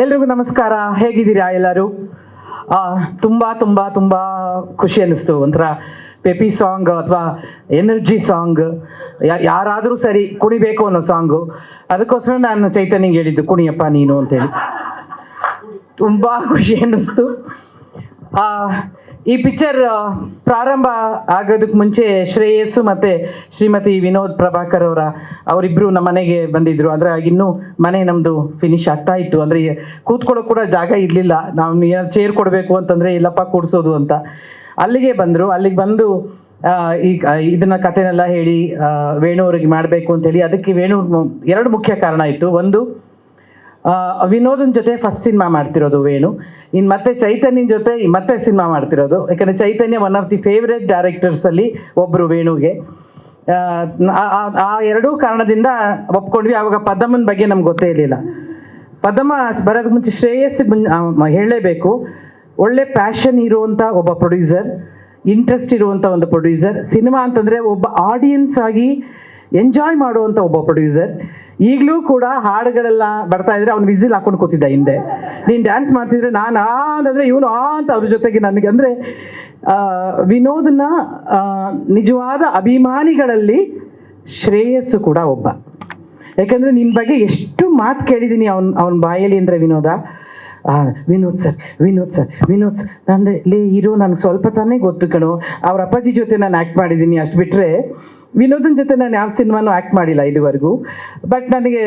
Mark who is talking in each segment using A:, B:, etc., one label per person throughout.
A: ಎಲ್ರಿಗೂ ನಮಸ್ಕಾರ. ಹೇಗಿದ್ದೀರಾ ಎಲ್ಲರೂ? ತುಂಬ ತುಂಬ ತುಂಬ ಖುಷಿ ಅನ್ನಿಸ್ತು. ಒಂಥರ ಪೆಪಿ ಸಾಂಗ್ ಅಥವಾ ಎನರ್ಜಿ ಸಾಂಗ್, ಯಾರಾದರೂ ಸರಿ ಕುಣಿಬೇಕು ಅನ್ನೋ ಸಾಂಗು. ಅದಕ್ಕೋಸ್ಕರ ನಾನು ಚೈತನ್ಯಗೆ ಹೇಳಿದ್ದು ಕುಣಿಯಪ್ಪ ನೀನು ಅಂತೇಳಿ. ತುಂಬ ಖುಷಿ ಅನ್ನಿಸ್ತು. ಈ ಪಿಕ್ಚರ್ ಪ್ರಾರಂಭ ಆಗೋದಕ್ಕೆ ಮುಂಚೆ ಶ್ರೇಯಸ್ಸು ಮತ್ತು ಶ್ರೀಮತಿ ವಿನೋದ್ ಪ್ರಭಾಕರ್ ಅವರಿಬ್ಬರು ನಮ್ಮ ಮನೆಗೆ ಬಂದಿದ್ದರು. ಅಂದರೆ ಇನ್ನೂ ಮನೆ ನಮ್ಮದು ಫಿನಿಶ್ ಆಗ್ತಾ ಇತ್ತು. ಅಂದರೆ ಕೂತ್ಕೊಳ್ಳೋಕೆ ಕೂಡ ಜಾಗ ಇರಲಿಲ್ಲ. ನಾವು ಚೇರ್ ಕೊಡಬೇಕು ಅಂತಂದರೆ ಇಲ್ಲಪ್ಪ ಕೂಡಿಸೋದು ಅಂತ ಅಲ್ಲಿಗೆ ಬಂದರು. ಅಲ್ಲಿಗೆ ಬಂದು ಇದನ್ನ ಕಥೆನೆಲ್ಲ ಹೇಳಿ ವೇಣು ಅವ್ರಿಗೆ ಮಾಡಬೇಕು ಅಂತೇಳಿ. ಅದಕ್ಕೆ ವೇಣು ಎರಡು ಮುಖ್ಯ ಕಾರಣ ಇತ್ತು. ಒಂದು, ವಿನೋದನ್ ಜೊತೆ ಫಸ್ಟ್ ಸಿನಿಮಾ ಮಾಡ್ತಿರೋದು ವೇಣು. ಇನ್ನು ಮತ್ತೆ ಚೈತನ್ಯನ ಜೊತೆ ಮತ್ತೆ ಸಿನಿಮಾ ಮಾಡ್ತಿರೋದು. ಯಾಕಂದರೆ ಚೈತನ್ಯ ಒನ್ ಆಫ್ ದಿ ಫೇವ್ರೆಟ್ ಡೈರೆಕ್ಟರ್ಸಲ್ಲಿ ಒಬ್ಬರು ವೇಣುಗೆ. ಆ ಎರಡೂ ಕಾರಣದಿಂದ ಒಪ್ಕೊಂಡ್ವಿ. ಆವಾಗ ಪದ್ಮನ ಬಗ್ಗೆ ನಮ್ಗೆ ಗೊತ್ತೇ ಇರಲಿಲ್ಲ. ಪದ್ಮ ಬರೋದಕ್ಕೆ ಮುಂಚೆ ಶ್ರೇಯಸ್ಸಿಗೆ ಹೇಳಲೇಬೇಕು, ಒಳ್ಳೆ ಪ್ಯಾಷನ್ ಇರುವಂಥ ಒಬ್ಬ ಪ್ರೊಡ್ಯೂಸರ್, ಇಂಟ್ರೆಸ್ಟ್ ಇರುವಂಥ ಒಂದು ಪ್ರೊಡ್ಯೂಸರ್. ಸಿನಿಮಾ ಅಂತಂದರೆ ಒಬ್ಬ ಆಡಿಯನ್ಸ್ ಆಗಿ ಎಂಜಾಯ್ ಮಾಡುವಂಥ ಒಬ್ಬ ಪ್ರೊಡ್ಯೂಸರ್. ಈಗಲೂ ಕೂಡ ಹಾಡುಗಳೆಲ್ಲ ಬರ್ತಾ ಇದ್ರೆ ಅವ್ನು ವಿಸಿಲ್ ಹಾಕೊಂಡು ಕೂತಿದ್ದ ಹಿಂದೆ. ನೀನು ಡ್ಯಾನ್ಸ್ ಮಾಡ್ತಿದ್ರೆ ನಾನು ಅಂತಂದರೆ ಇವನು ಅಂತ ಅವ್ರ ಜೊತೆಗೆ ನನಗೆ. ಅಂದರೆ ವಿನೋದನ ನಿಜವಾದ ಅಭಿಮಾನಿಗಳಲ್ಲಿ ಶ್ರೇಯಸ್ಸು ಕೂಡ ಒಬ್ಬ. ಯಾಕಂದರೆ ನಿನ್ನ ಬಗ್ಗೆ ಎಷ್ಟು ಮಾತು ಕೇಳಿದ್ದೀನಿ ಅವನ ಬಾಯಲ್ಲಿ ಅಂದರೆ ವಿನೋದ, Vinod sir Vinod sir Vinod sir. ಅಂದರೆ ಲೇ ಇರೋ, ನನಗೆ ಸ್ವಲ್ಪ ತಾನೇ ಗೊತ್ತು ಕಣೋ. ಅವ್ರ ಅಪ್ಪಾಜಿ ಜೊತೆ ನಾನು ಆ್ಯಕ್ಟ್ ಮಾಡಿದ್ದೀನಿ, ಅಷ್ಟು ಬಿಟ್ಟರೆ ವಿನೋದನ ಜೊತೆ ನಾನು ಯಾವ ಸಿನಿಮಾನೂ ಆ್ಯಕ್ಟ್ ಮಾಡಿಲ್ಲ ಇದುವರೆಗೂ. ಬಟ್ ನನಗೆ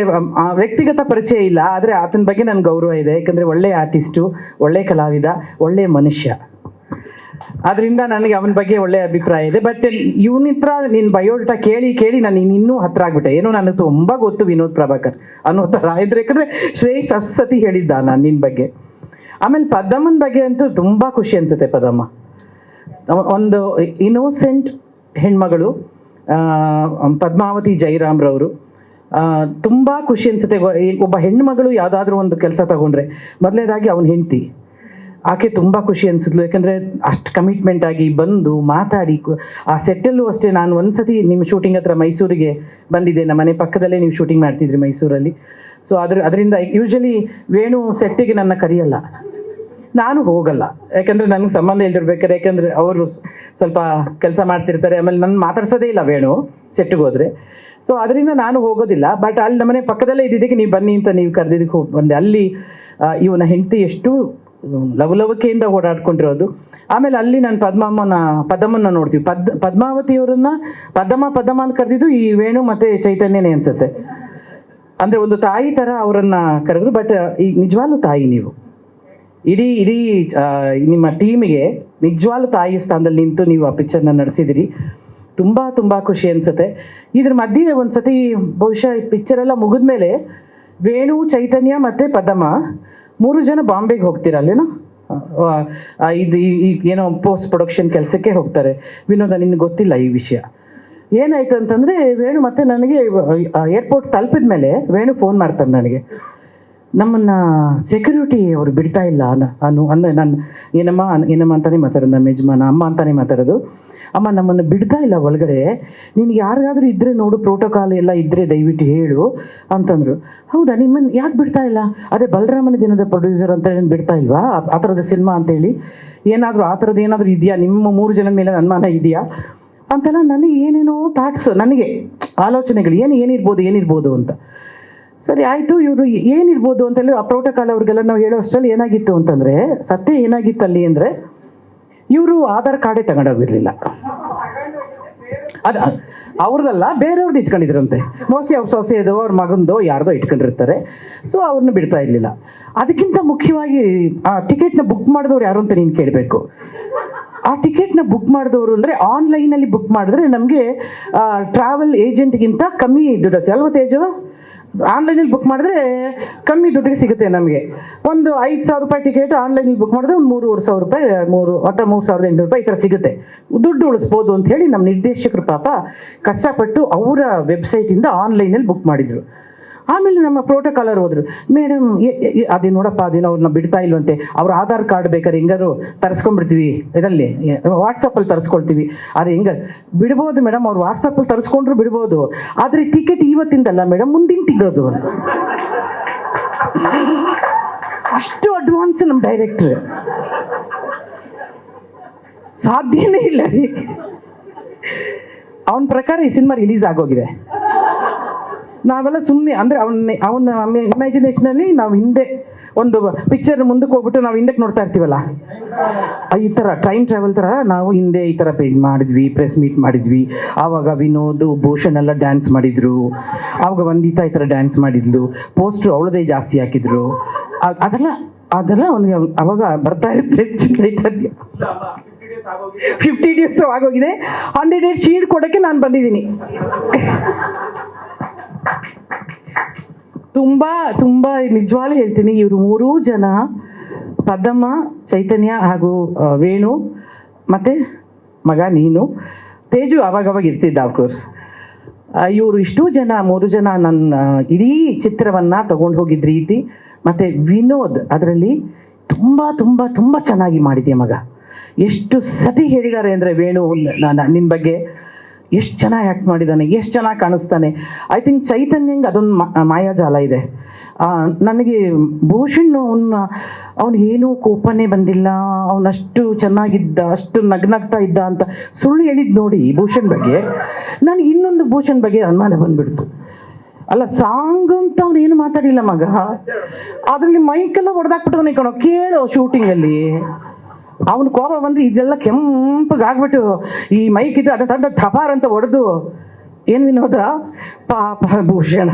A: ವ್ಯಕ್ತಿಗತ ಪರಿಚಯ ಇಲ್ಲ, ಆದರೆ ಆತನ ಬಗ್ಗೆ ನನಗೆ ಗೌರವ ಇದೆ. ಯಾಕಂದರೆ ಒಳ್ಳೆ ಆರ್ಟಿಸ್ಟು, ಒಳ್ಳೆ ಕಲಾವಿದ, ಒಳ್ಳೆಯ ಮನುಷ್ಯ. ಅದರಿಂದ ನನಗೆ ಅವನ ಬಗ್ಗೆ ಒಳ್ಳೆಯ ಅಭಿಪ್ರಾಯ ಇದೆ. ಬಟ್ ಇವನ ಹತ್ರ ನಿನ್ನ ಬಯೋಡೇಟಾ ಕೇಳಿ ಕೇಳಿ ನಾನು ಇನ್ನೂ ಹತ್ರ ಆಗ್ಬಿಟ್ಟೆ. ಏನೋ ನನಗೆ ತುಂಬ ಗೊತ್ತು ವಿನೋದ್ ಪ್ರಭಾಕರ್ ಅನ್ನೋ ಥರ ಇದ್ರೆ. ಯಾಕಂದರೆ ಶ್ರೇಷ್ಠ ಸತಿ ಹೇಳಿದ್ದ ನಾನು ನಿನ್ನ ಬಗ್ಗೆ. ಆಮೇಲೆ ಪದ್ಮನ ಬಗ್ಗೆ ಅಂತೂ ತುಂಬ ಖುಷಿ ಅನಿಸುತ್ತೆ. ಪದ್ಮ ಒಂದು ಇನ್ನೋಸೆಂಟ್ ಹೆಣ್ಮಗಳು, ಪದ್ಮಾವತಿ ಜೈರಾಮ್ರವರು. ತುಂಬ ಖುಷಿ ಅನಿಸುತ್ತೆ. ಒಬ್ಬ ಹೆಣ್ಮಗಳು ಯಾವುದಾದ್ರೂ ಒಂದು ಕೆಲಸ ತಗೊಂಡ್ರೆ ಮೊದಲನೇದಾಗಿ ಅವನ ಹೆಂಡತಿ, ಆಕೆ ತುಂಬ ಖುಷಿ ಅನಿಸಿದ್ಲು. ಯಾಕಂದರೆ ಅಷ್ಟು ಕಮಿಟ್ಮೆಂಟ್ ಆಗಿ ಬಂದು ಮಾತಾಡಿ. ಆ ಸೆಟ್ಟಲ್ಲೂ ಅಷ್ಟೇ. ನಾನು ಒಂದು ಸತಿ ನಿಮ್ಮ ಶೂಟಿಂಗ್ ಹತ್ರ ಮೈಸೂರಿಗೆ ಬಂದಿದ್ದೆ. ನಮ್ಮ ಮನೆ ಪಕ್ಕದಲ್ಲೇ ನೀವು ಶೂಟಿಂಗ್ ಮಾಡ್ತಿದ್ರಿ ಮೈಸೂರಲ್ಲಿ. ಸೊ ಅದರಿಂದ ಯೂಶಲಿ ವೇಣು ಸೆಟ್ಟಿಗೆ ನನ್ನ ಕರೆಯಲ್ಲ, ನಾನು ಹೋಗಲ್ಲ. ಯಾಕಂದರೆ ನನಗೆ ಸಂಬಂಧ ಇಲ್ದಿರ್ಬೇಕಾದ್ರೆ. ಯಾಕಂದರೆ ಅವರು ಸ್ವಲ್ಪ ಕೆಲಸ ಮಾಡ್ತಿರ್ತಾರೆ. ಆಮೇಲೆ ನನ್ನ ಮಾತಾಡ್ಸೋದೇ ಇಲ್ಲ ವೇಣು ಸೆಟ್ಟಿಗೆ ಹೋದರೆ. ಸೊ ಅದರಿಂದ ನಾನು ಹೋಗೋದಿಲ್ಲ. ಬಟ್ ಅಲ್ಲಿ ನಮ್ಮನೆ ಪಕ್ಕದಲ್ಲೇ ಇದ್ದಿದ್ದಕ್ಕೆ ನೀವು ಬನ್ನಿ ಅಂತ ನೀವು ಕರೆದಿದ್ದಕ್ಕೆ ಹೋಗಿ ಬಂದೆ. ಅಲ್ಲಿ ಇವನ ಹೆಂಡತಿ ಎಷ್ಟು ಲವಲವಿಕೆಯಿಂದ ಓಡಾಡ್ಕೊಂಡಿರೋದು. ಆಮೇಲೆ ಅಲ್ಲಿ ನಾನು ಪದ್ಮನ್ನ ನೋಡ್ತೀವಿ. ಪದ್ಮಾವತಿಯವರನ್ನ ಪದ್ಮ ಅಂತ ಕರೆದಿದ್ದು ಈ ವೇಣು ಮತ್ತು ಚೈತನ್ಯನೇ ಅನಿಸುತ್ತೆ. ಅಂದರೆ ಒಂದು ತಾಯಿ ಥರ ಅವರನ್ನು ಕರೆದ್ರು. ಬಟ್ ಈಗ ನಿಜವಾಗ್ಲೂ ತಾಯಿ ನೀವು. ಇಡೀ ನಿಮ್ಮ ಟೀಮಿಗೆ ನಿಜವಾಗ್ಲೂ ತಾಯಿ ಸ್ಥಾನದಲ್ಲಿ ನಿಂತು ನೀವು ಆ ಪಿಕ್ಚರ್ನ ನಡೆಸಿದಿರಿ. ತುಂಬ ತುಂಬ ಖುಷಿ ಅನಿಸುತ್ತೆ. ಇದ್ರ ಮಧ್ಯೆ ಒಂದು ಸತಿ ಬಹುಶಃ ಈ ಪಿಕ್ಚರೆಲ್ಲ ಮುಗಿದ ಮೇಲೆ ವೇಣು, ಚೈತನ್ಯ ಮತ್ತು ಪದ್ಮ 3 ಜನ ಬಾಂಬೆಗೆ ಹೋಗ್ತೀರಲ್ಲೇನೋ. ಇದು ಏನೋ ಪೋಸ್ಟ್ ಪ್ರೊಡಕ್ಷನ್ ಕೆಲಸಕ್ಕೆ ಹೋಗ್ತಾರೆ. ವಿನೋದ, ನಿನಗೆ ಗೊತ್ತಿಲ್ಲ ಈ ವಿಷಯ. ಏನಾಯಿತು ಅಂತಂದರೆ ವೇಣು ಮತ್ತೆ ನನಗೆ ಏರ್ಪೋರ್ಟ್ ತಲುಪಿದ ಮೇಲೆ ವೇಣು ಫೋನ್ ಮಾಡ್ತಾರೆ ನನಗೆ. ನಮ್ಮನ್ನು ಸೆಕ್ಯೂರಿಟಿ ಅವರು ಬಿಡ್ತಾ ಇಲ್ಲ ಅಂದರೆ ನಾನು ಏನಮ್ಮ ಅಂತಲೇ ಮಾತಾಡೋದು. ನಮ್ಮ ಯಜಮಾನ ಅಮ್ಮ ಅಂತಲೇ ಮಾತಾಡೋದು. ಅಮ್ಮ, ನಮ್ಮನ್ನು ಬಿಡ್ತಾ ಇಲ್ಲ ಒಳಗಡೆ. ನಿನಗೆ ಯಾರಿಗಾದ್ರೂ ಇದ್ದರೆ ನೋಡು, ಪ್ರೋಟೋಕಾಲ್ ಎಲ್ಲ ಇದ್ದರೆ ದಯವಿಟ್ಟು ಹೇಳು ಅಂತಂದರು. ಹೌದಾ, ನಿಮ್ಮನ್ನು ಯಾಕೆ ಬಿಡ್ತಾ ಇಲ್ಲ? ಅದೇ ಬಲರಾಮನ ದಿನದ ಪ್ರೊಡ್ಯೂಸರ್ ಅಂತ ಹೇಳಿ ಬಿಡ್ತಾ ಇಲ್ವಾ ಆ ಥರದ ಸಿನಿಮಾ ಅಂತೇಳಿ? ಏನಾದರೂ ಆ ಥರದ್ದು ಏನಾದರೂ ಇದೆಯಾ? ನಿಮ್ಮ 3 ಜನ ಮೇಲೆ ಅನುಮಾನ ಇದೆಯಾ ಅಂತೆಲ್ಲ ನನಗೆ ಏನೇನೋ ಥಾಟ್ಸ್, ನನಗೆ ಆಲೋಚನೆಗಳು ಏನಿರ್ಬೋದು ಅಂತ. ಸರಿ ಆಯಿತು, ಇವರು ಏನಿರ್ಬೋದು ಅಂತೇಳಿ ಆ ಪ್ರೋಟೋಕಾಲ್ ಅವ್ರಿಗೆಲ್ಲ ನಾವು ಹೇಳೋ ಅಷ್ಟರಲ್ಲಿ ಏನಾಗಿತ್ತು ಅಂತಂದರೆ, ಸತ್ಯ ಏನಾಗಿತ್ತು ಅಲ್ಲಿ ಅಂದರೆ, ಇವರು ಆಧಾರ್ ಕಾರ್ಡೇ ತಗೊಂಡೋಗಿರಲಿಲ್ಲ. ಅದು ಅವ್ರದ್ದಲ್ಲ, ಬೇರೆಯವ್ರದ್ದು ಇಟ್ಕೊಂಡಿದ್ರಂತೆ. ಮೋಸ್ಟ್ಲಿ ಅವ್ರ ಸೊಸೆಯದೋ ಅವ್ರ ಮಗಂದೋ ಯಾರ್ದೋ ಇಟ್ಕೊಂಡಿರ್ತಾರೆ. ಸೊ ಅವ್ರನ್ನ ಬಿಡ್ತಾ ಇರಲಿಲ್ಲ. ಅದಕ್ಕಿಂತ ಮುಖ್ಯವಾಗಿ ಆ ಟಿಕೆಟ್ನ ಬುಕ್ ಮಾಡಿದವ್ರು ಯಾರು ಅಂತ ನೀನು ಕೇಳಬೇಕು. ಆ ಟಿಕೆಟ್ನ ಬುಕ್ ಮಾಡಿದವರು ಅಂದರೆ ಆನ್ಲೈನಲ್ಲಿ ಬುಕ್ ಮಾಡಿದ್ರೆ ನಮಗೆ ಟ್ರಾವೆಲ್ ಏಜೆಂಟ್ಗಿಂತ ಕಮ್ಮಿ ದುಡ್ಡು ಅಲ್ವ ತೇಜು? ಆನ್ಲೈನಲ್ಲಿ ಬುಕ್ ಮಾಡಿದ್ರೆ ಕಮ್ಮಿ ದುಡ್ಡಿಗೆ ಸಿಗುತ್ತೆ ನಮಗೆ. ಒಂದು 5,000 ರೂಪಾಯಿ ಟಿಕೆಟ್ ಆನ್ಲೈನಲ್ಲಿ ಬುಕ್ ಮಾಡಿದ್ರೆ ಒಂದು 3,500 ರೂಪಾಯಿ, 3,800 ರೂಪಾಯಿ ಈ ಥರ ಸಿಗುತ್ತೆ. ದುಡ್ಡು ಉಳಿಸ್ಬೋದು ಅಂತ ಹೇಳಿ ನಮ್ಮ ನಿರ್ದೇಶಕರು ಪಾಪ ಕಷ್ಟಪಟ್ಟು ಅವರ ವೆಬ್ಸೈಟಿಂದ ಆನ್ಲೈನಲ್ಲಿ ಬುಕ್ ಮಾಡಿದರು. ಆಮೇಲೆ ನಮ್ಮ ಪ್ರೋಟೋಕಾಲರ್ ಹೋದ್ರು, ಮೇಡಮ್ ಅದೇ ನೋಡಪ್ಪ, ಅದೇನೋ ಅವ್ರನ್ನ ಬಿಡ್ತಾ ಇಲ್ವಂತೆ. ಅವ್ರ ಆಧಾರ್ ಕಾರ್ಡ್ ಬೇಕಾದ್ರೆ ಹೆಂಗಾರು ತರಿಸ್ಕೊಂಡ್ಬಿಡ್ತೀವಿ, ಇದರಲ್ಲಿ ವಾಟ್ಸಪ್ಪಲ್ಲಿ ತರಿಸ್ಕೊಳ್ತೀವಿ. ಅದು ಹೆಂಗ ಬಿಡ್ಬೋದು ಮೇಡಮ್, ಅವ್ರು ವಾಟ್ಸಪ್ಪಲ್ಲಿ ತರಿಸ್ಕೊಂಡ್ರು ಬಿಡ್ಬೋದು, ಆದರೆ ಟಿಕೆಟ್ ಇವತ್ತಿಂದಲ್ಲ ಮೇಡಮ್, ಮುಂದಿನ ತಿಂಗಳದು. ಫ್ಯಾನ್ಸ್ ನಮ್ಮ ಡೈರೆಕ್ಟ್ರ್, ಸಾಧ್ಯನೇ ಇಲ್ಲ ರೀ. ಅವನ ಪ್ರಕಾರ ಈ ಸಿನಿಮಾ ರಿಲೀಸ್ ಆಗೋಗಿದೆ. ನಾವೆಲ್ಲ ಸುಮ್ಮನೆ ಅಂದರೆ ಅವನ ಇಮ್ಯಾಜಿನೇಷನಲ್ಲಿ ನಾವು ಹಿಂದೆ ಒಂದು ಪಿಕ್ಚರ್ ಮುಂದಕ್ಕೆ ಹೋಗ್ಬಿಟ್ಟು ನಾವು ಹಿಂದಕ್ಕೆ ನೋಡ್ತಾ ಇರ್ತೀವಲ್ಲ, ಈ ಥರ ಟೈಮ್ ಟ್ರಾವೆಲ್ ಥರ ನಾವು ಹಿಂದೆ ಈ ಥರ ಪೇಜ್ ಮಾಡಿದ್ವಿ, ಪ್ರೆಸ್ ಮೀಟ್ ಮಾಡಿದ್ವಿ. ಆವಾಗ ವಿನೋದ್ ಭೂಷಣ್ ಎಲ್ಲ ಡ್ಯಾನ್ಸ್ ಮಾಡಿದರು, ಆವಾಗ ವಂದಿತಾ ಈ ಥರ ಡ್ಯಾನ್ಸ್ ಮಾಡಿದ್ಲು, ಪೋಸ್ಟ್ರು ಅವಳದೇ ಜಾಸ್ತಿ ಹಾಕಿದ್ರು. ಅದೆಲ್ಲ ಅವನಿಗೆ ಅವಾಗ ಬರ್ತಾ ಇರುತ್ತೆ ಚೈತನ್ಯ. 50 days ಆಗೋಗಿದೆ. 100 days ಶೀಲ್ಡ್ ಕೊಡೋಕ್ಕೆ ನಾನು ಬಂದಿದ್ದೀನಿ. ತುಂಬ ನಿಜವಾಗ್ಲೂ ಹೇಳ್ತೀನಿ, ಇವರು 3 ಜನ, ಪದ್ದಮ್ಮ, ಚೈತನ್ಯ ಹಾಗೂ ವೇಣು ಮತ್ತು ಮಗ ನೀನು, ತೇಜು ಆವಾಗವಾಗ ಇರ್ತಿದ್ದ ಆಫ್ಕೋರ್ಸ್. ಇವರು ಇಷ್ಟೂ ಜನ 3 ಜನ ನನ್ನ ಇಡೀ ಚಿತ್ರವನ್ನು ತಗೊಂಡು ಹೋಗಿದ್ದ ರೀತಿ, ಮತ್ತು ವಿನೋದ್ ಅದರಲ್ಲಿ ತುಂಬ ತುಂಬ ತುಂಬ ಚೆನ್ನಾಗಿ ಮಾಡಿದೆ ಮಗ. ಎಷ್ಟು ಸತಿ ಹೇಳಿದ್ದಾರೆ ಅಂದರೆ ವೇಣು ನಿನ್ನ ಬಗ್ಗೆ ಎಷ್ಟು ಚೆನ್ನಾಗಿ ಆ್ಯಕ್ಟ್ ಮಾಡಿದ್ದಾನೆ, ಎಷ್ಟು ಚೆನ್ನಾಗಿ ಕಾಣಿಸ್ತಾನೆ. ಐ ಥಿಂಕ್ ಚೈತನ್ಯಂಗೆ ಅದೊಂದು ಮಾಯಾಜಾಲ ಇದೆ. ನನಗೆ ಭೂಷಣ್ ಅವನಿಗೇನೂ ಕೋಪನೇ ಬಂದಿಲ್ಲ, ಅವನಷ್ಟು ಚೆನ್ನಾಗಿದ್ದ, ಅಷ್ಟು ನಗ್ನಗ್ತಾ ಇದ್ದ ಅಂತ ಸುಳ್ಳು ಹೇಳಿದ್ದು ನೋಡಿ ಭೂಷಣ್ ಬಗ್ಗೆ. ನನಗೆ ಇನ್ನೊಂದು ಭೂಷಣ್ ಬಗ್ಗೆ ಅನುಮಾನ ಬಂದ್ಬಿಡ್ತು. ಅಲ್ಲ, ಸಾಂಗ್ ಅಂತ ಅವನೇನು ಮಾತಾಡಿಲ್ಲ ಮಗ, ಅದರಲ್ಲಿ ಮೈಕೆಲ್ಲ ಹೊಡೆದಾಕ್ಬಿಟ್ಟವನೇ ಕಣೋ. ಕೇಳೋ ಶೂಟಿಂಗಲ್ಲಿ ಅವನು ಕೋಪ ಬಂದರೆ ಇದೆಲ್ಲ ಕೆಂಪಗಾಗ್ಬಿಟ್ಟು ಈ ಮೈಕ್ ಇದ್ರೆ ಅದ ತಂಡ ಥಪಾರ್ ಅಂತ ಹೊಡೆದು, ಏನು ವಿನೋದ ಪಾಪ ಭೂಷಣ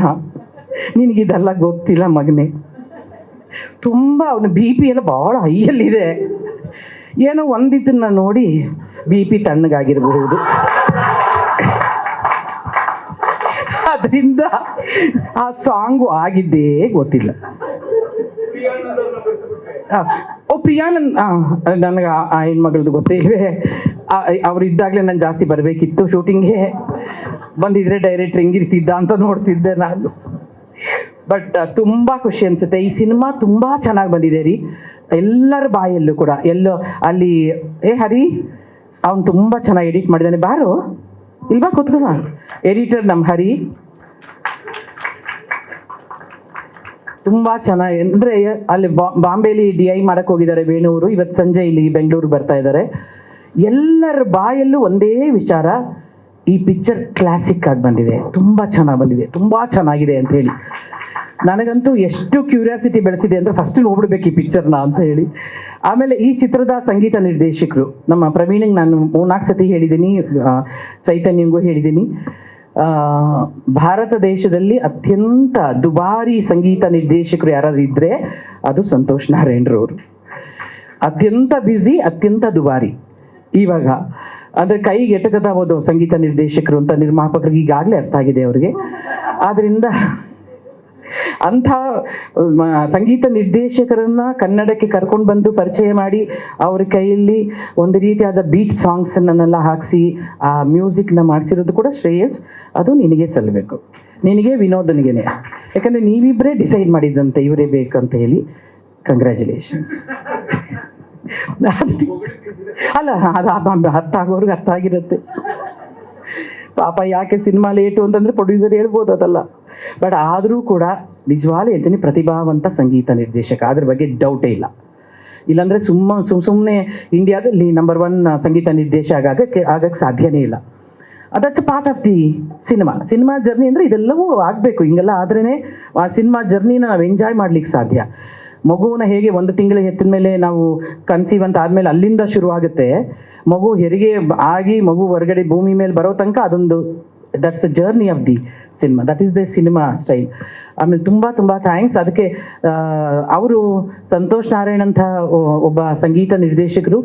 A: ನಿನಗಿದೆಲ್ಲ ಗೊತ್ತಿಲ್ಲ ಮಗನೇ. ತುಂಬ ಅವನ BP ಎಲ್ಲ ಭಾಳ ಹೈಯಲ್ಲಿದೆ. ಏನೋ ಒಂದಿದ್ದನ್ನ ನೋಡಿ BP ತಣ್ಣಗಾಗಿರಬಹುದು. ಅದರಿಂದ ಆ ಸಾಂಗು ಆಗಿದ್ದೇ ಗೊತ್ತಿಲ್ಲ. ಪ್ರಿಯಾನಂದ್ ನನಗೆ ಆ ಹೆಣ್ಮಗಳದ್ದು ಗೊತ್ತೇ ಇವೆ. ಅವ್ರು ಇದ್ದಾಗಲೇ ನಾನು ಜಾಸ್ತಿ ಬರಬೇಕಿತ್ತು ಶೂಟಿಂಗ್ಗೆ. ಬಂದಿದ್ರೆ ಡೈರೆಕ್ಟ್ರ್ ಹೆಂಗಿರ್ತಿದ್ದ ಅಂತ ನೋಡ್ತಿದ್ದೆ ನಾನು. ಬಟ್ ತುಂಬ ಖುಷಿ ಅನಿಸುತ್ತೆ. ಈ ಸಿನಿಮಾ ತುಂಬ ಚೆನ್ನಾಗಿ ಬಂದಿದೆ ರೀ, ಎಲ್ಲರ ಬಾಯಲ್ಲೂ ಕೂಡ. ಎಲ್ಲೋ ಅಲ್ಲಿ ಹರಿ ಅವನು ತುಂಬ ಚೆನ್ನಾಗಿ ಎಡಿಟ್ ಮಾಡಿದ್ದಾನೆ. ಬಾರೋ ಇಲ್ವಾ ಕೂತ್ಕೋ. ಎಡಿಟರ್ ನಮ್ಮ ಹರಿ ತುಂಬ ಚೆನ್ನಾಗಿ, ಅಂದರೆ ಅಲ್ಲಿ ಬಾಂಬೆಲಿ DI ಮಾಡಕ್ಕೆ ಹೋಗಿದ್ದಾರೆ ವೇಣುವರು. ಇವತ್ತು ಸಂಜೆ ಇಲ್ಲಿ ಬೆಂಗಳೂರಿಗೆ ಬರ್ತಾ ಇದ್ದಾರೆ. ಎಲ್ಲರ ಬಾಯಲ್ಲೂ ಒಂದೇ ವಿಚಾರ, ಈ ಪಿಕ್ಚರ್ ಕ್ಲಾಸಿಕ್ ಆಗಿ ಬಂದಿದೆ, ತುಂಬ ಚೆನ್ನಾಗಿ ಬಂದಿದೆ, ತುಂಬ ಚೆನ್ನಾಗಿದೆ ಅಂತ ಹೇಳಿ. ನನಗಂತೂ ಎಷ್ಟು ಕ್ಯೂರಿಯಾಸಿಟಿ ಬೆಳೆಸಿದೆ ಅಂದರೆ ಫಸ್ಟ್ ನೋಡ್ಬಿಡ್ಬೇಕು ಈ ಪಿಕ್ಚರ್ನ ಅಂತ ಹೇಳಿ. ಆಮೇಲೆ ಈ ಚಿತ್ರದ ಸಂಗೀತ ನಿರ್ದೇಶಕರು ನಮ್ಮ ಪ್ರವೀಣಿಗೆ ನಾನು 3-4 ಸತಿ ಹೇಳಿದ್ದೀನಿ, ಚೈತನ್ಯಂಗೂ ಹೇಳಿದ್ದೀನಿ. ಭಾರತ ದೇಶದಲ್ಲಿ ಅತ್ಯಂತ ದುಬಾರಿ ಸಂಗೀತ ನಿರ್ದೇಶಕರು ಯಾರಾದ್ರೂ ಇದ್ದರೆ ಅದು ಸಂತೋಷ್ ನಾರಾಯಣ್ರವರು. ಅತ್ಯಂತ ಬ್ಯುಸಿ, ಅತ್ಯಂತ ದುಬಾರಿ. ಇವಾಗ ಅಂದರೆ ಕೈಗೆ ಎಟಕದ ಹೋದ ಸಂಗೀತ ನಿರ್ದೇಶಕರು ಅಂತ ನಿರ್ಮಾಪಕರಿಗೆ ಈಗಾಗಲೇ ಅರ್ಥ ಆಗಿದೆ ಅವರಿಗೆ. ಆದ್ದರಿಂದ ಅಂಥ ಸಂಗೀತ ನಿರ್ದೇಶಕರನ್ನು ಕನ್ನಡಕ್ಕೆ ಕರ್ಕೊಂಡು ಬಂದು ಪರಿಚಯ ಮಾಡಿ ಅವ್ರ ಕೈಯಲ್ಲಿ ಒಂದು ರೀತಿಯಾದ ಬೀಟ್ ಸಾಂಗ್ಸನ್ನೆಲ್ಲ ಹಾಕಿಸಿ ಆ ಮ್ಯೂಸಿಕ್ನ ಮಾಡಿಸಿರೋದು ಕೂಡ ಶ್ರೇಯಸ್, ಅದು ನಿನಗೆ ಸಲ್ಲಬೇಕು, ನಿನಗೆ ವಿನೋದನಿಗೇನೆ. ಯಾಕಂದರೆ ನೀವಿಬ್ಬರೇ ಡಿಸೈಡ್ ಮಾಡಿದ್ದಂತೆ ಇವರೇ ಬೇಕಂತ ಹೇಳಿ. ಕಂಗ್ರ್ಯಾಚುಲೇಷನ್ಸ್. ಅಲ್ಲ, ಅದು ಅರ್ಥ ಆಗಿರುತ್ತೆ ಪಾಪ. ಯಾಕೆ ಸಿನಿಮಾ ಲೇಟು ಅಂತಂದರೆ ಪ್ರೊಡ್ಯೂಸರ್ ಹೇಳ್ಬೋದು ಅದಲ್ಲ. ಬಟ್ ಆದರೂ ಕೂಡ ನಿಜವಾಗ್ಲೂ ಹೇಳ್ತೀನಿ, ಪ್ರತಿಭಾವಂತ ಸಂಗೀತ ನಿರ್ದೇಶಕ, ಅದ್ರ ಬಗ್ಗೆ ಡೌಟೇ ಇಲ್ಲ. ಇಲ್ಲಾಂದರೆ ಸುಮ್ಮನೆ ಇಂಡಿಯಾದಲ್ಲಿ ನಂಬರ್ 1 ಸಂಗೀತ ನಿರ್ದೇಶಕ ಆಗಕ್ಕೆ ಸಾಧ್ಯನೇ ಇಲ್ಲ. That's part of the cinema journey. ಅಂದರೆ ಇದೆಲ್ಲವೂ ಆಗಬೇಕು, ಹಿಂಗೆಲ್ಲ ಆದ್ರೇ ಆ ಸಿನಿಮಾ ಜರ್ನಿನ ನಾವು ಎಂಜಾಯ್ ಮಾಡ್ಲಿಕ್ಕೆ ಸಾಧ್ಯ. ಮಗುವನ್ನ ಹೇಗೆ 1 ತಿಂಗಳು ಹೆತ್ತಿದ ಮೇಲೆ ನಾವು ಕನ್ಸೀವ್ ಅಂತ ಆದಮೇಲೆ ಅಲ್ಲಿಂದ ಶುರುವಾಗುತ್ತೆ, ಮಗು ಹೆರಿಗೆ ಆಗಿ ಮಗು ಹೊರಗಡೆ ಭೂಮಿ ಮೇಲೆ ಬರೋ ತನಕ ಅದೊಂದು that's a journey of the cinema. That is the cinema style. ಆಮೇಲೆ ತುಂಬ ತುಂಬ ಥ್ಯಾಂಕ್ಸ್. ಅದಕ್ಕೆ ಅವರು ಸಂತೋಷ್ ನಾರಾಯಣ್ ಅಂತ ಒಬ್ಬ ಸಂಗೀತ ನಿರ್ದೇಶಕರು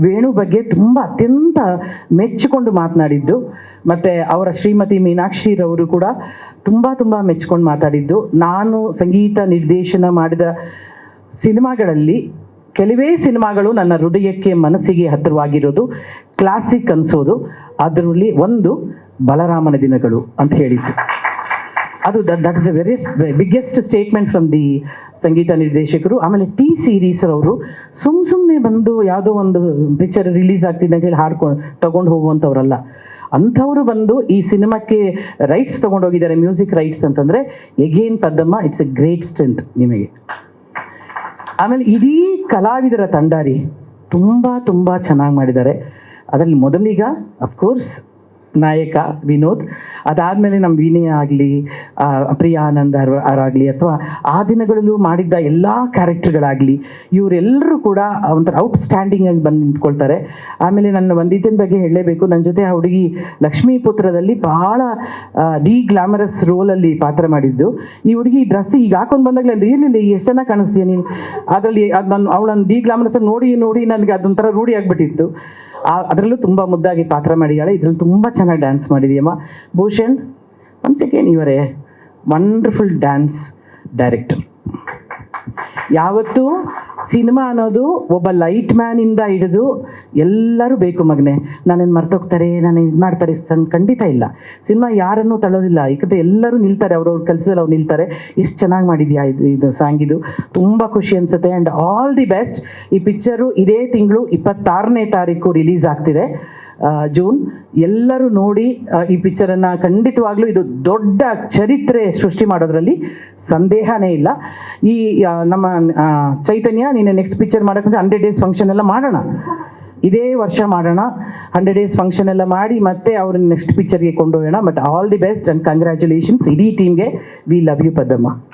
A: ವೇಣು ಬಗ್ಗೆ ತುಂಬ ಅತ್ಯಂತ ಮೆಚ್ಚಿಕೊಂಡು ಮಾತನಾಡಿದ್ದು, ಮತ್ತು ಅವರ ಶ್ರೀಮತಿ ಮೀನಾಕ್ಷಿರವರು ಕೂಡ ತುಂಬ ತುಂಬ ಮೆಚ್ಚಿಕೊಂಡು ಮಾತಾಡಿದ್ದು. ನಾನು ಸಂಗೀತ ನಿರ್ದೇಶನ ಮಾಡಿದ ಸಿನಿಮಾಗಳಲ್ಲಿ ಕೆಲವೇ ಸಿನಿಮಾಗಳು ನನ್ನ ಹೃದಯಕ್ಕೆ ಮನಸ್ಸಿಗೆ ಹತ್ತಿರವಾಗಿರೋದು, ಕ್ಲಾಸಿಕ್ ಅನಿಸೋದು. ಅದರಲ್ಲಿ ಒಂದು ಬಲರಾಮನ ದಿನಗಳು ಅಂತ ಹೇಳಿದ್ದು. ಅದು that is a very biggest statement from the ಸಂಗೀತ ನಿರ್ದೇಶಕರು. ಆಮೇಲೆ T-Series ಅವರು ಸುಮ್ಮನೆ ಬಂದು ಯಾವುದೋ ಒಂದು ಪಿಕ್ಚರ್ ರಿಲೀಸ್ ಆಗ್ತಿದೆ ಅಂತ ಹೇಳಿ ತಗೊಂಡು ಹೋಗುವಂಥವ್ರಲ್ಲ. ಅಂಥವರು ಬಂದು ಈ ಸಿನಿಮಾಕ್ಕೆ ರೈಟ್ಸ್ ತೊಗೊಂಡೋಗಿದ್ದಾರೆ, ಮ್ಯೂಸಿಕ್ ರೈಟ್ಸ್ ಅಂತಂದರೆ again Paddamma, it's a great strength ನಿಮಗೆ. ಆಮೇಲೆ ಇಡೀ ಕಲಾವಿದರ ತಂಡ ರೀ ತುಂಬ ತುಂಬ ಚೆನ್ನಾಗಿ ಮಾಡಿದ್ದಾರೆ. ಅದರಲ್ಲಿ ಮೊದಲಿಗ ಅಫ್ಕೋರ್ಸ್ ನಾಯಕ ವಿನೋದ್, ಅದಾದಮೇಲೆ ನಮ್ಮ ವಿನಯ ಆಗಲಿ, ಪ್ರಿಯಾ ಆನಂದ್ ಅವರಾಗಲಿ, ಅಥವಾ ಆ ದಿನಗಳಲ್ಲೂ ಮಾಡಿದ್ದ ಎಲ್ಲ ಕ್ಯಾರೆಕ್ಟರ್ಗಳಾಗಲಿ, ಇವರೆಲ್ಲರೂ ಕೂಡ ಒಂಥರ ಔಟ್ಸ್ಟ್ಯಾಂಡಿಂಗ್ ಆಗಿ ಬಂದು ನಿಂತ್ಕೊಳ್ತಾರೆ. ಆಮೇಲೆ ನನ್ನ ವಂದಿತನ ಬಗ್ಗೆ ಹೇಳಲೇಬೇಕು. ನನ್ನ ಜೊತೆ ಆ ಹುಡುಗಿ ಲಕ್ಷ್ಮೀಪುತ್ರದಲ್ಲಿ ಭಾಳ ಗ್ಲಾಮರಸ್ ರೋಲಲ್ಲಿ ಪಾತ್ರ ಮಾಡಿದ್ದು. ಈ ಹುಡುಗಿ ಡ್ರೆಸ್ ಈಗ ಹಾಕೊಂಡು ಬಂದಾಗಲೇ ಏನಿಲ್ಲ ಎಷ್ಟು ಚೆನ್ನಾಗಿ ಕಾಣಿಸ್ತೀಯ ನೀನು, ಅದರಲ್ಲಿ ಅದು ನಾನು ಅವಳನ್ನು ಗ್ಲಾಮರಸ್ ನೋಡಿ ನೋಡಿ ನನಗೆ ಅದೊಂಥರ ರೂಢಿ ಆಗಿಬಿಟ್ಟಿತ್ತು. ಅದರಲ್ಲೂ ತುಂಬ ಮುದ್ದಾಗಿ ಪಾತ್ರ ಮಾಡಿದ್ದಾಳೆ. ಇದರಲ್ಲಿ ತುಂಬ ಚೆನ್ನಾಗಿ ಡ್ಯಾನ್ಸ್ ಮಾಡಿದೆಯಮ್ಮ. ಭೂಷಣ್ ಒನ್ಸ್ ಅಗೇನ್ ಇವರೇ ವಂಡರ್ಫುಲ್ ಡ್ಯಾನ್ಸ್ ಡೈರೆಕ್ಟರ್. ಯಾವತ್ತೂ ಸಿನಿಮಾ ಅನ್ನೋದು ಒಬ್ಬ ಲೈಟ್ ಮ್ಯಾನಿಂದ ಹಿಡಿದು ಎಲ್ಲರೂ ಬೇಕು ಮಗನೇ, ನಾನೇನು ಮರ್ತೋಗ್ತಾರೆ, ನಾನು ಇದು ಮಾಡ್ತಾರೆ ಖಂಡಿತ ಇಲ್ಲ. ಸಿನಿಮಾ ಯಾರನ್ನೂ ತಳ್ಳೋದಿಲ್ಲ, ಯಾಕಂದರೆ ಎಲ್ಲರೂ ನಿಲ್ತಾರೆ, ಅವ್ರವ್ರ ಕೆಲಸದಲ್ಲಿ ಅವ್ರು ನಿಲ್ತಾರೆ. ಎಷ್ಟು ಚೆನ್ನಾಗಿ ಮಾಡಿದ್ಯಾ ಇದು ಸಾಂಗ್, ಇದು ತುಂಬ ಖುಷಿ ಅನಿಸುತ್ತೆ. And all the best. ಈ ಪಿಕ್ಚರು ಇದೇ ತಿಂಗಳು 26ನೇ ತಾರೀಕು ರಿಲೀಸ್ ಆಗ್ತಿದೆ, ಜೂನ್. ಎಲ್ಲರೂ ನೋಡಿ ಈ ಪಿಕ್ಚರನ್ನು. ಖಂಡಿತವಾಗ್ಲೂ ಇದು ದೊಡ್ಡ ಚರಿತ್ರೆ ಸೃಷ್ಟಿ ಮಾಡೋದ್ರಲ್ಲಿ ಸಂದೇಹನೇ ಇಲ್ಲ. ಈ ನಮ್ಮ ಚೈತನ್ಯ ನೀನು ನೆಕ್ಸ್ಟ್ ಪಿಕ್ಚರ್ ಮಾಡೋಕ್ಕಂದ್ರೆ 100 days ಫಂಕ್ಷನ್ ಎಲ್ಲ ಮಾಡೋಣ, ಇದೇ ವರ್ಷ ಮಾಡೋಣ. 100 days ಫಂಕ್ಷನ್ ಎಲ್ಲ ಮಾಡಿ ಮತ್ತೆ ಅವ್ರನ್ನ ನೆಕ್ಸ್ಟ್ ಪಿಕ್ಚರ್ಗೆ ಕೊಂಡೊಯ್ಯೋಣ. But all the best and congratulations ಇಡೀ ಟೀಮ್ಗೆ. We love you Paddamma.